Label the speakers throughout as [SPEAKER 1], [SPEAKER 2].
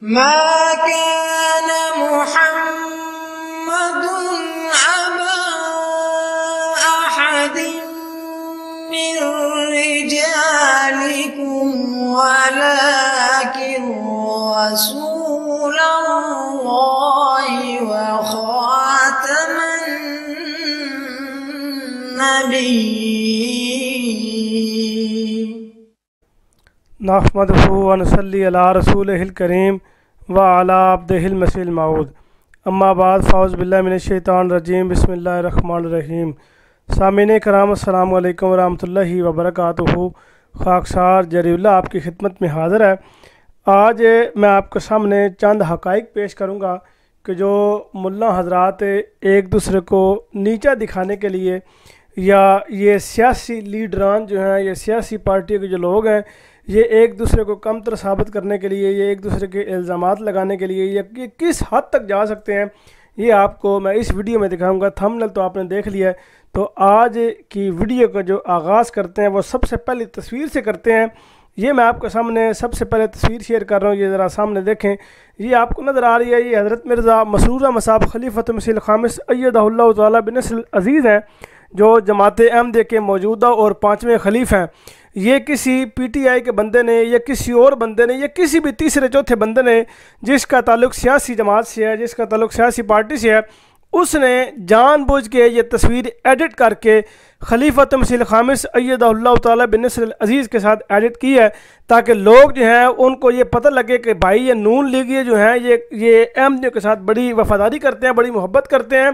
[SPEAKER 1] ما كان محمد أبا أحد من رجالكم ولكن رسول الله وخاتم النبيين.
[SPEAKER 2] نحمده ونصلي على رسوله الكريم وعلى عبده المسيح الموعود. اما بعد فاعوذ باللہ من الشیطان الرجیم. بسم اللہ الرحمن الرحیم. سامعین کرام السلام علیکم ورحمۃ اللہ وبرکاتہ. خاکسار جری اللہ آپ کی خدمت میں حاضر ہے. آج میں آپ کے سامنے چند حقائق پیش کروں گا کہ جو ملا حضرات ایک دوسرے کو نیچا دکھانے کے لیے یا یہ سیاسی لیڈران جو ہیں، یہ سیاسی پارٹی کے جو لوگ ہیں، یہ ایک دوسرے کو کمتر ثابت کرنے کے لیے، یہ ایک دوسرے کے الزامات لگانے کے لیے یہ کس حد تک جا سکتے ہیں، یہ آپ کو میں اس ویڈیو میں دکھاؤں گا. تھمبنیل تو آپ نے دیکھ لیا ہے. تو آج کی ویڈیو کا جو آغاز کرتے ہیں وہ سب سے پہلی تصویر سے کرتے ہیں. یہ میں آپ کے سامنے سب سے پہلے تصویر شیئر کر رہا ہوں. یہ ذرا سامنے دیکھیں. یہ آپ کو نظر آ رہی ہے، یہ حضرت مرزا مسرور احمد صاحب خلیفۃ مسیح الخامس ایدہ اللہ تعالیٰ بنصر العزیز ہیں، جو جماعت احمدیہ کے موجودہ اور 5ویں خلیف ہیں. یہ کسی پی ٹی آئی کے بندے نے یا کسی اور بندے نے یا کسی بھی تیسرے چوتھے بندے نے جس کا تعلق سیاسی جماعت سے ہے، جس کا تعلق سیاسی پارٹی سے ہے، اس نے جان بوجھ کے یہ تصویر ایڈٹ کر کے خلیفۃ مسیح الخامس ایدہ اللہ تعالیٰ بنصر العزیز کے ساتھ ایڈٹ کی ہے، تاکہ لوگ جو ہیں ان کو یہ پتہ لگے کہ بھائی یہ نون لیگی جو ہیں یہ احمدیوں کے ساتھ بڑی وفاداری کرتے ہیں، بڑی محبت کرتے ہیں.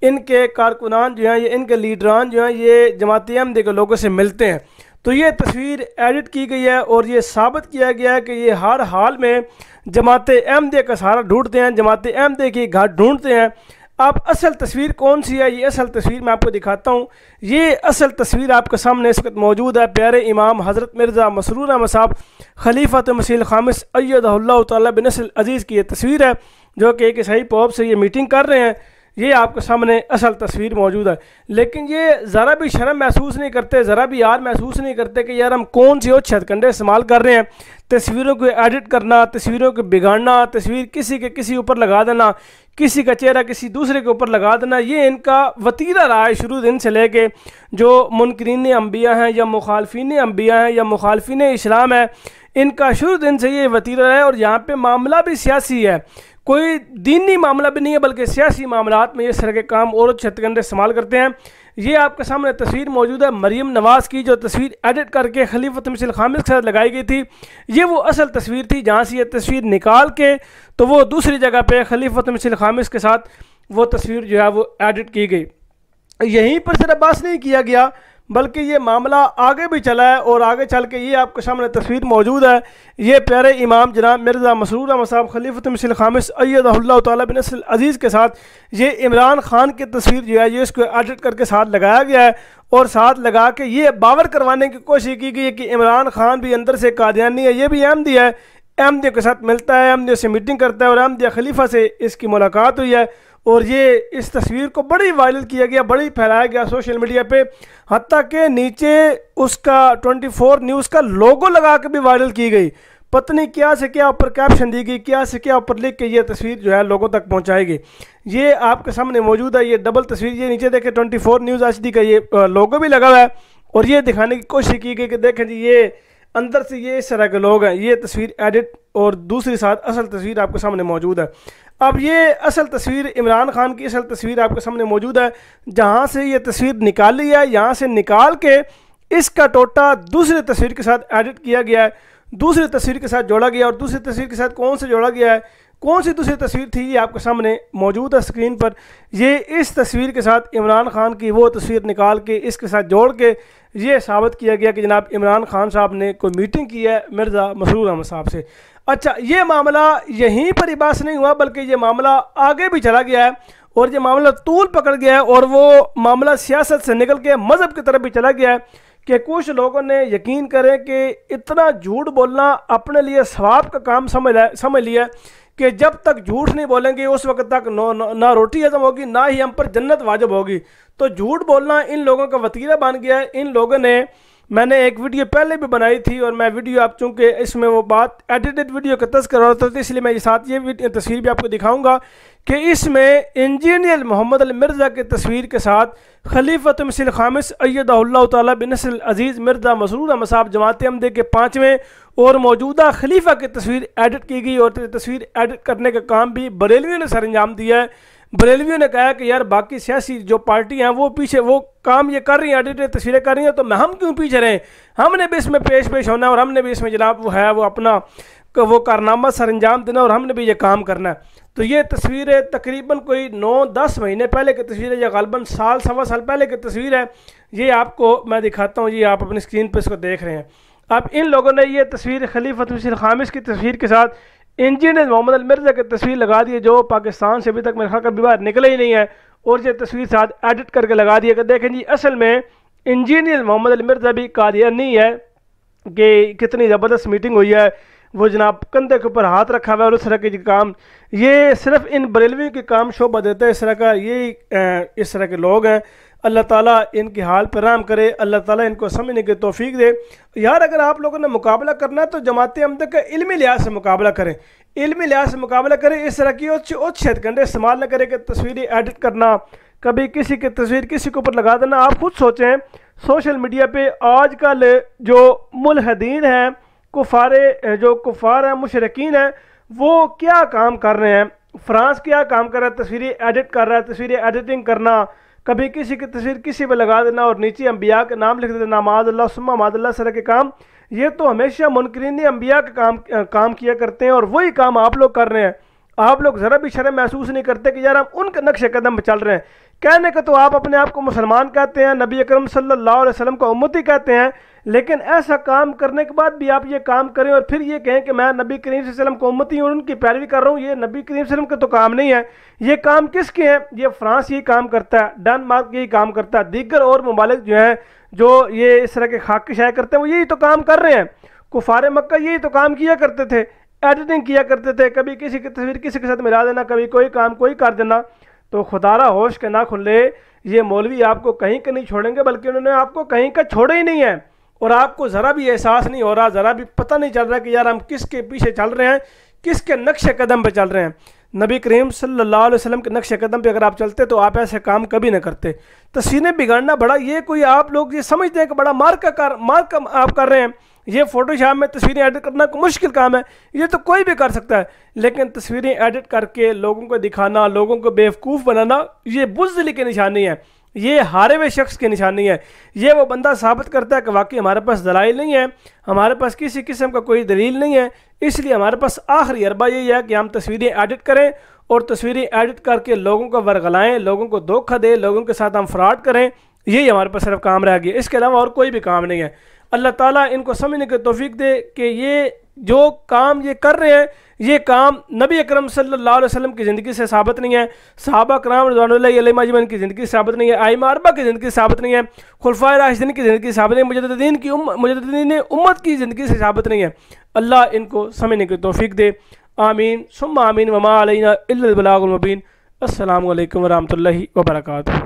[SPEAKER 2] ان کے کارکنان جو ہیں، یہ ان کے لیڈران جو ہیں، یہ جماعت احمدیہ کے لوگوں سے ملتے ہیں. تو یہ تصویر ایڈٹ کی گئی ہے اور یہ ثابت کیا گیا ہے کہ یہ ہر حال میں جماعت احمدیہ کا سہارا ڈھونڈتے ہیں، جماعت احمدیہ کی گھاٹ ڈھونڈتے ہیں. اب اصل تصویر کون سی ہے؟ یہ اصل تصویر میں آپ کو دکھاتا ہوں. یہ اصل تصویر آپ کے سامنے اس وقت موجود ہے. پیارے امام حضرت مرزا مسرور احمد صاحب خلیفۃ مسیح الخامس ایدہ اللہ تعالیٰ بنصر العزیز کی یہ تصویر ہے، جو کہ ایک عیسائی پوپ سے یہ میٹنگ کر رہے ہیں. یہ آپ کے سامنے اصل تصویر موجود ہے. لیکن یہ ذرا بھی شرم محسوس نہیں کرتے، ذرا بھی یار محسوس نہیں کرتے کہ یار ہم کون سی اور چھتکنڈے استعمال کر رہے ہیں. تصویروں کو ایڈٹ کرنا، تصویروں کو بگاڑنا، تصویر کسی کے کسی اوپر لگا دینا، کسی کا چہرہ کسی دوسرے کے اوپر لگا دینا، یہ ان کا وتیرہ رہا ہے شروع دن سے لے کے. جو منکرین انبیاء ہیں یا مخالفین انبیاء ہیں یا مخالفین اسلام ہیں، ان کا شروع دن سے یہ وتیرہ ہے. اور یہاں پہ معاملہ بھی سیاسی ہے، کوئی دینی معاملہ بھی نہیں ہے، بلکہ سیاسی معاملات میں اس طرح کے کام اور چھتکنڈے استعمال کرتے ہیں. یہ آپ کے سامنے تصویر موجود ہے مریم نواز کی، جو تصویر ایڈٹ کر کے خلیفۃ مسیح الخامس کے ساتھ لگائی گئی تھی. یہ وہ اصل تصویر تھی. جہاں سے یہ تصویر نکال کے تو وہ دوسری جگہ پہ خلیفۃ مسیح الخامس کے ساتھ وہ تصویر جو ہے وہ ایڈٹ کی گئی. یہیں پر صرف بس نہیں کیا گیا، بلکہ یہ معاملہ آگے بھی چلا ہے. اور آگے چل کے یہ آپ کے سامنے تصویر موجود ہے. یہ پیارے امام جناب مرزا مسرور احمد صاحب خلیفۃ مسیح الخامس ایدہ اللہ تعالیٰ بنصر العزیز کے ساتھ یہ عمران خان کی تصویر جو ہے یہ اس کو ایڈٹ کر کے ساتھ لگایا گیا ہے. اور ساتھ لگا کے یہ باور کروانے کی کوشش کی گئی ہے کہ عمران خان بھی اندر سے قادیانی ہے، یہ بھی احمدی ہے، احمدیوں کے ساتھ ملتا ہے، احمدیوں سے میٹنگ کرتا ہے، اور احمدیہ خلیفہ سے اس کی ملاقات ہوئی ہے. اور یہ اس تصویر کو بڑی وائرل کیا گیا، بڑی پھیلایا گیا سوشل میڈیا پہ، حتیٰ کہ نیچے اس کا 24 نیوز کا لوگو لگا کے بھی وائرل کی گئی. پتہ نہیں کیا سے کیا اوپر کیپشن دی گئی، کیا سے کیا اوپر لکھ کے یہ تصویر جو ہے لوگوں تک پہنچائے گی. یہ آپ کے سامنے موجود ہے. یہ ڈبل تصویر، یہ نیچے دیکھیں 24 نیوز HD کا یہ لوگو بھی لگا ہوا ہے. اور یہ دکھانے کی کوشش کی گئی کہ دیکھیں جی یہ اندر سے یہ اس طرح کے لوگ ہیں. یہ تصویر ایڈٹ اور دوسری ساتھ اصل تصویر آپ کے سامنے موجود ہے. اب یہ اصل تصویر عمران خان کی اصل تصویر آپ کے سامنے موجود ہے. جہاں سے یہ تصویر نکالی ہے، یہاں سے نکال کے اس کا ٹوٹا دوسری تصویر کے ساتھ ایڈٹ کیا گیا ہے، دوسری تصویر کے ساتھ جوڑا گیا. اور دوسری تصویر کے ساتھ کون سے جوڑا گیا ہے، کون سی دوسری تصویر تھی، یہ آپ کے سامنے موجود ہے اسکرین پر. یہ اس تصویر کے ساتھ عمران خان کی وہ تصویر نکال کے اس کے ساتھ جوڑ کے یہ ثابت کیا گیا کہ جناب عمران خان صاحب نے کوئی میٹنگ کی ہے مرزا مسرور احمد صاحب سے. اچھا، یہ معاملہ یہیں پر ہی بس نہیں ہوا، بلکہ یہ معاملہ آگے بھی چلا گیا ہے اور یہ معاملہ طول پکڑ گیا ہے. اور وہ معاملہ سیاست سے نکل کے مذہب کی طرف بھی چلا گیا ہے کہ کچھ لوگوں نے یقین کریں کہ اتنا جھوٹ بولنا اپنے لیے ثواب کا کام سمجھ لیا کہ جب تک جھوٹ نہیں بولیں گے اس وقت تک نہ روٹی ہضم ہوگی، نہ ہی ہم پر جنت واجب ہوگی. تو جھوٹ بولنا ان لوگوں کا وتیرہ بن گیا ہے. ان لوگوں نے میں نے ایک ویڈیو پہلے بھی بنائی تھی، اور میں ویڈیو آپ چونکہ اس میں وہ بات ایڈیٹڈ ویڈیو کا تذکرہ ہو رہا تھا، اس لیے میں ساتھ یہ تصویر بھی آپ کو دکھاؤں گا کہ اس میں انجینئر محمد علی مرزا کی تصویر کے ساتھ خلیفۃ مسیح الخامس ایدہ اللہ تعالیٰ بنصر العزیز مرزا مسرور احمد صاحب جماعت احمدیہ کے 5ویں اور موجودہ خلیفہ کی تصویر ایڈٹ کی گئی، اور تصویر ایڈٹ کرنے کا کام بھی بریلویوں نے سر انجام دیا ہے۔ بریلویوں نے کہا کہ یار باقی سیاسی جو پارٹی ہیں وہ پیچھے وہ کام یہ کر رہی ہیں، ایڈٹ تصویریں کر رہی ہیں، تو ہم کیوں پیچھے رہیں؟ ہم نے بھی اس میں پیش ہونا ہے، اور ہم نے بھی اس میں جناب وہ ہے وہ اپنا وہ کارنامہ سر انجام دینا، اور ہم نے بھی یہ کام کرنا ہے۔ تو یہ تصویریں تقریباً کوئی 9-10 مہینے پہلے کی تصویر ہے، یا غالباً سال سوا سال پہلے کی تصویر ہے۔ یہ آپ کو میں دکھاتا ہوں، یہ آپ اپنی اسکرین پہ اس کو دیکھ رہے ہیں۔ اب ان لوگوں نے یہ تصویر خلیفۃ مسیح الخامس کی تصویر کے ساتھ انجینئر محمد علی مرزا کی تصویر لگا دی ہے، جو پاکستان سے ابھی تک میرے خیال کبھی باہر نکلے ہی نہیں ہے، اور یہ تصویر ساتھ ایڈٹ کر کے لگا دی ہے کہ دیکھیں جی اصل میں انجینئر محمد علی مرزا بھی قادیانی ہے، کہ کتنی زبردست میٹنگ ہوئی ہے، وہ جناب کندھے کے اوپر ہاتھ رکھا ہوا ہے، اور اس طرح کے کام یہ صرف ان بریلویوں کے کام شعبہ دیتے ہیں اس طرح کا، یہ اس طرح کے لوگ ہیں۔ اللہ تعالیٰ ان کی حال پر رحم کرے، اللہ تعالیٰ ان کو سمجھنے کی توفیق دے۔ یار اگر آپ لوگوں نے مقابلہ کرنا ہے تو جماعت احمدیہ کا علمی لحاظ سے مقابلہ کریں، علمی لحاظ سے مقابلہ کریں، اس طرح کی اوچھ کنڈے استعمال نہ کریں کہ تصویریں ایڈٹ کرنا، کبھی کسی کی تصویر کسی کے اوپر لگا دینا۔ آپ خود سوچیں سوشل میڈیا پہ آج کل جو ملحدین ہیں، جو کفار ہیں، مشرکین ہیں، وہ کیا کام کر رہے ہیں؟ فرانس کیا کام کر رہا ہے؟ تصویریں ایڈٹ کر رہا ہے، تصویریں ایڈیٹنگ کرنا، کبھی کسی کی تصویر کسی پہ لگا دینا اور نیچے انبیاء کے نام لکھ دینا، معاذ اللہ ثم معاذ اللہ، اس طرح کے کام یہ تو ہمیشہ منکرین انبیاء کا کام کیا کرتے ہیں، اور وہی کام آپ لوگ کر رہے ہیں۔ آپ لوگ ذرا بھی شرم محسوس نہیں کرتے کہ یار ہم ان کے نقش قدم پہ چل رہے ہیں۔ کہنے کا تو آپ اپنے آپ کو مسلمان کہتے ہیں، نبی اکرم صلی اللہ علیہ وسلم کو امتی کہتے ہیں، لیکن ایسا کام کرنے کے بعد بھی آپ یہ کام کریں اور پھر یہ کہیں کہ میں نبی کریم صلی اللہ علیہ وسلم کو امتی ہوں اور ان کی پیروی کر رہا ہوں، یہ نبی کریم صلی اللہ علیہ وسلم کا تو کام نہیں ہے۔ یہ کام کس کے ہیں؟ یہ فرانس یہی کام کرتا ہے، ڈنمارک یہی کام کرتا ہے، دیگر اور ممالک جو ہیں جو یہ اس طرح کے خاک شائع کرتے ہیں وہ یہی تو کام کر رہے ہیں۔ کفار مکہ یہی تو کام کیا کرتے تھے، ایڈیٹنگ کیا کرتے تھے، کبھی کسی کی تصویر کسی کے ساتھ ملا دینا، کبھی کوئی کام کوئی کر دینا۔ تو خدا را ہوش کے نہ کھلے، یہ مولوی آپ کو کہیں کا نہیں چھوڑیں گے، بلکہ انہوں نے آپ کو کہیں کا چھوڑا ہی نہیں ہے، اور آپ کو ذرا بھی احساس نہیں ہو رہا، ذرا بھی پتہ نہیں چل رہا کہ یار ہم کس کے پیچھے چل رہے ہیں، کس کے نقش قدم پہ چل رہے ہیں۔ نبی کریم صلی اللہ علیہ وسلم کے نقش قدم پہ اگر آپ چلتے تو آپ ایسے کام کبھی نہ کرتے۔ تصویریں بگاڑنا بڑا، یہ کوئی آپ لوگ یہ سمجھتے ہیں کہ بڑا مارکا آپ کر رہے ہیں، یہ فوٹو شاپ میں تصویریں ایڈٹ کرنا کوئی مشکل کام ہے، یہ تو کوئی بھی کر سکتا ہے، لیکن تصویریں ایڈٹ کر کے لوگوں کو دکھانا، لوگوں کو بیوقوف بنانا، یہ بزدلی کی نشانی ہے، یہ ہارے ہوئے شخص کی نشانی ہے۔ یہ وہ بندہ ثابت کرتا ہے کہ واقعی ہمارے پاس دلائل نہیں ہے، ہمارے پاس کسی قسم کا کوئی دلیل نہیں ہے، اس لیے ہمارے پاس آخری حربہ یہی ہے کہ ہم تصویریں ایڈٹ کریں، اور تصویریں ایڈٹ کر کے لوگوں کو ورغلائیں، لوگوں کو دھوکہ دیں، لوگوں کے ساتھ ہم فراڈ کریں، یہی ہمارے پاس صرف کام رہ گیا، اس کے علاوہ اور کوئی بھی کام نہیں ہے۔ اللہ تعالیٰ ان کو سمجھنے کی توفیق دے کہ یہ جو کام یہ کر رہے ہیں، یہ کام نبی اکرم صلی اللہ علیہ وسلم کی زندگی سے ثابت نہیں ہے، صحابہ کرام رضوان اللہ علیہم اجمعین کی زندگی سے ثابت نہیں ہے، ائمہ اربعہ کی زندگی سے ثابت نہیں ہے، خلفائے راشدین کی زندگی سے ثابت نہیں ہے، مجددین امت کی زندگی سے ثابت نہیں ہے۔ اللہ ان کو سمجھنے کی توفیق دے، آمین ثم آمین، وما علینا الا البلاغ المبین۔ السلام علیکم ورحمۃ اللہ وبرکاتہ۔